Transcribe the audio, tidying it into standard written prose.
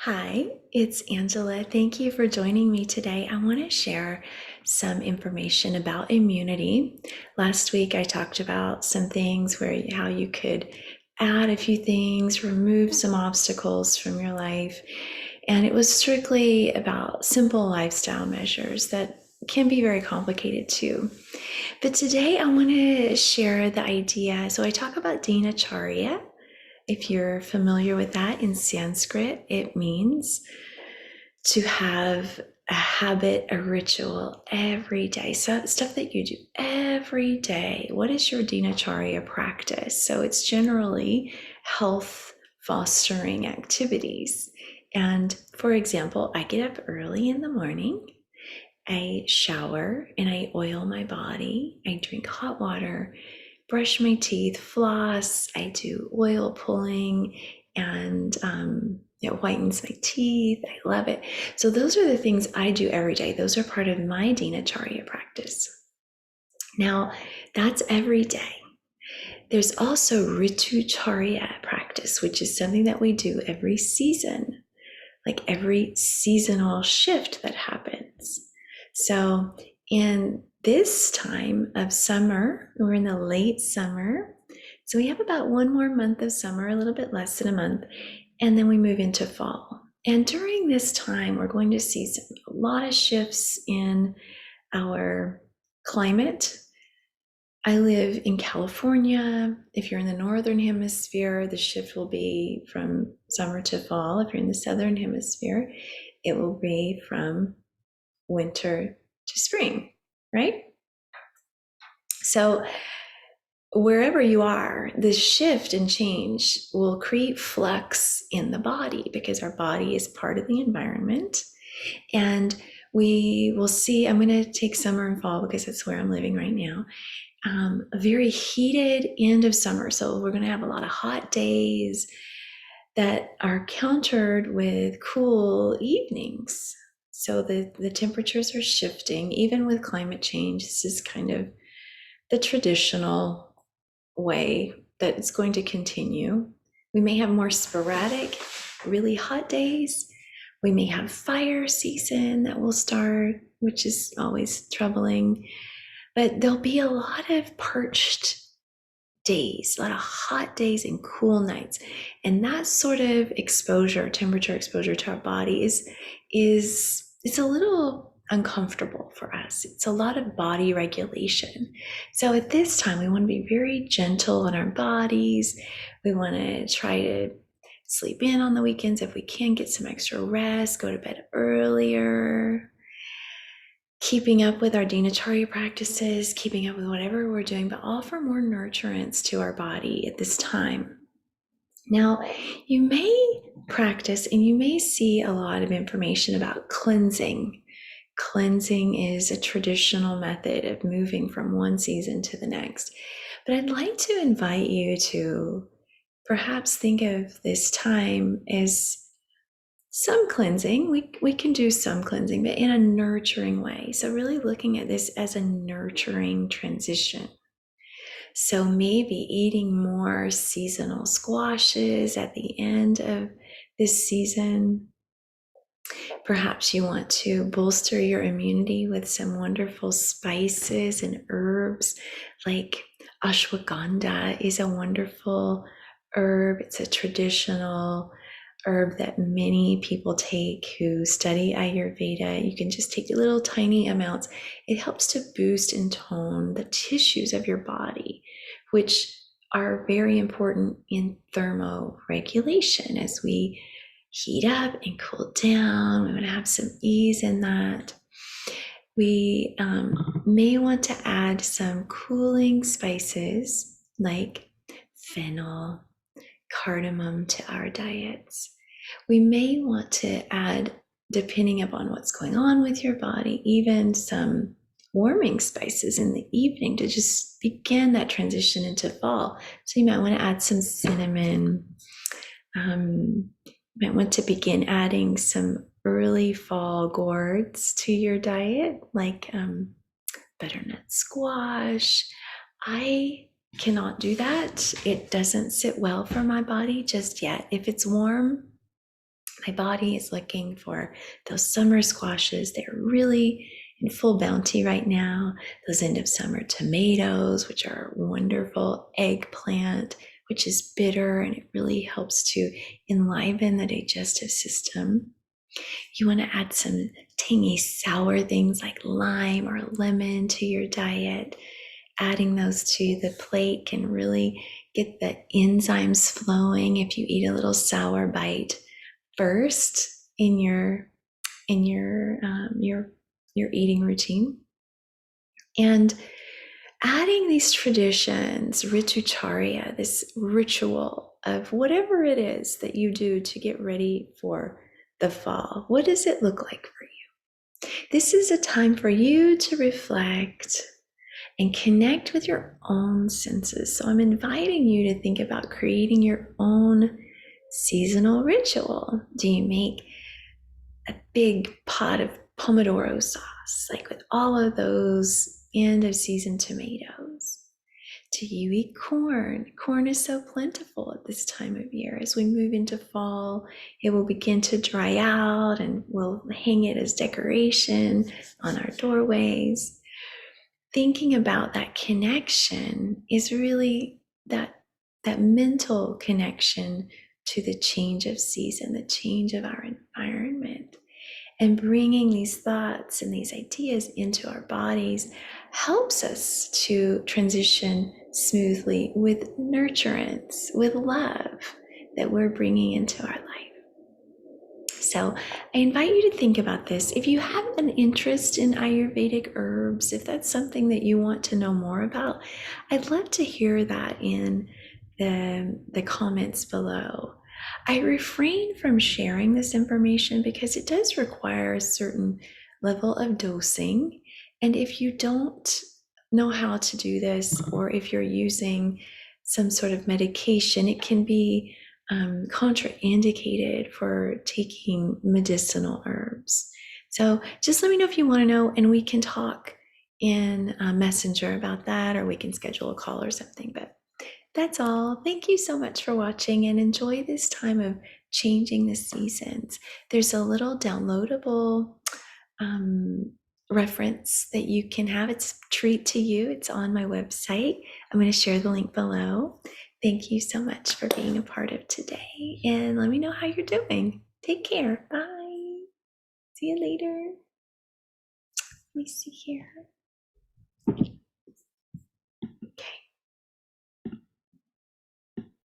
Hi, it's Angela. Thank you for joining me today. I want to share some information about immunity. Last week, I talked about some things how you could add a few things, remove some obstacles from your life. And it was strictly about simple lifestyle measures that can be very complicated too. But today, I want to share the idea. So I talk about Dinacharya. If you're familiar with that, in Sanskrit, it means to have a habit, a ritual every day. So stuff that you do every day. What is your Dinacharya practice? So it's generally health fostering activities. And for example, I get up early in the morning, I shower and I oil my body. I drink hot water, brush my teeth, floss. I do oil pulling, and it whitens my teeth. I love it. So those are the things I do every day. Those are part of my Dinacharya practice. Now, that's every day. There's also Ritucharya practice, which is something that we do every season, like every seasonal shift that happens. So in this time of summer, we're in the late summer. So we have about one more month of summer, a little bit less than a month, and then we move into fall. And during this time, we're going to see a lot of shifts in our climate. I live in California. If you're in the northern hemisphere, the shift will be from summer to fall. If you're in the southern hemisphere, it will be from winter to spring, right? So wherever you are, this shift and change will create flux in the body because our body is part of the environment. And we will see, I'm going to take summer and fall because that's where I'm living right now. A very heated end of summer. So we're going to have a lot of hot days that are countered with cool evenings. So the temperatures are shifting, even with climate change. This is kind of the traditional way that it's going to continue. We may have more sporadic, really hot days. We may have fire season that will start, which is always troubling. But there'll be a lot of parched days, a lot of hot days and cool nights. And that sort of exposure, temperature exposure to our body is it's a little uncomfortable for us. It's a lot of body regulation. So at this time, we want to be very gentle on our bodies. We want to try to sleep in on the weekends if we can, get some extra rest, go to bed earlier, keeping up with our Dinacharya practices, keeping up with whatever we're doing, but offer more nurturance to our body at this time. Now, you may practice and you may see a lot of information about cleansing. Cleansing is a traditional method of moving from one season to the next. But I'd like to invite you to perhaps think of this time as some cleansing. We can do some cleansing, but in a nurturing way. So really looking at this as a nurturing transition. So maybe eating more seasonal squashes at the end of this season. Perhaps you want to bolster your immunity with some wonderful spices and herbs, like ashwagandha is a wonderful herb. It's a traditional herb that many people take who study Ayurveda. You can just take little tiny amounts. It helps to boost and tone the tissues of your body, which are very important in thermoregulation. As we heat up and cool down, we want to have some ease in that. We may want to add some cooling spices like fennel, cardamom to our diets. We may want to add, depending upon what's going on with your body, even some warming spices in the evening to just begin that transition into fall. So you might want to add some cinnamon. You might want to begin adding some early fall gourds to your diet, like butternut squash. I cannot do that. It doesn't sit well for my body just yet. If it's warm, My body is looking for those summer squashes. They're really in full bounty right now. Those end of summer tomatoes, which are wonderful, eggplant, which is bitter and it really helps to enliven the digestive system. You want to add some tangy sour things like lime or lemon to your diet. Adding those to the plate can really get the enzymes flowing if you eat a little sour bite first in your eating routine. And adding these traditions, Ritucharya, this ritual of whatever it is that you do to get ready for the fall. What does it look like for you? This is a time for you to reflect and connect with your own senses. So I'm inviting you to think about creating your own seasonal ritual. Do you make a big pot of pomodoro sauce, like with all of those end of season tomatoes? Do you eat corn? Corn is so plentiful at this time of year. As we move into fall, it will begin to dry out and we'll hang it as decoration on our doorways. Thinking about that connection is really that mental connection to the change of season, the change of our environment. And bringing these thoughts and these ideas into our bodies helps us to transition smoothly with nurturance, with love that we're bringing into our life. So I invite you to think about this. If you have an interest in Ayurvedic herbs, if that's something that you want to know more about, I'd love to hear that in the comments below. I refrain from sharing this information because it does require a certain level of dosing. And if you don't know how to do this, or if you're using some sort of medication, it can be contraindicated for taking medicinal herbs. So just let me know if you want to know, and we can talk in Messenger about that, or we can schedule a call or something. But that's all. Thank you so much for watching, and enjoy this time of changing the seasons. There's a little downloadable reference that you can have. It's a treat to you. It's on my website. I'm going to share the link below. Thank you so much for being a part of today, and let me know how you're doing. Take care. Bye. See you later. Let me see here.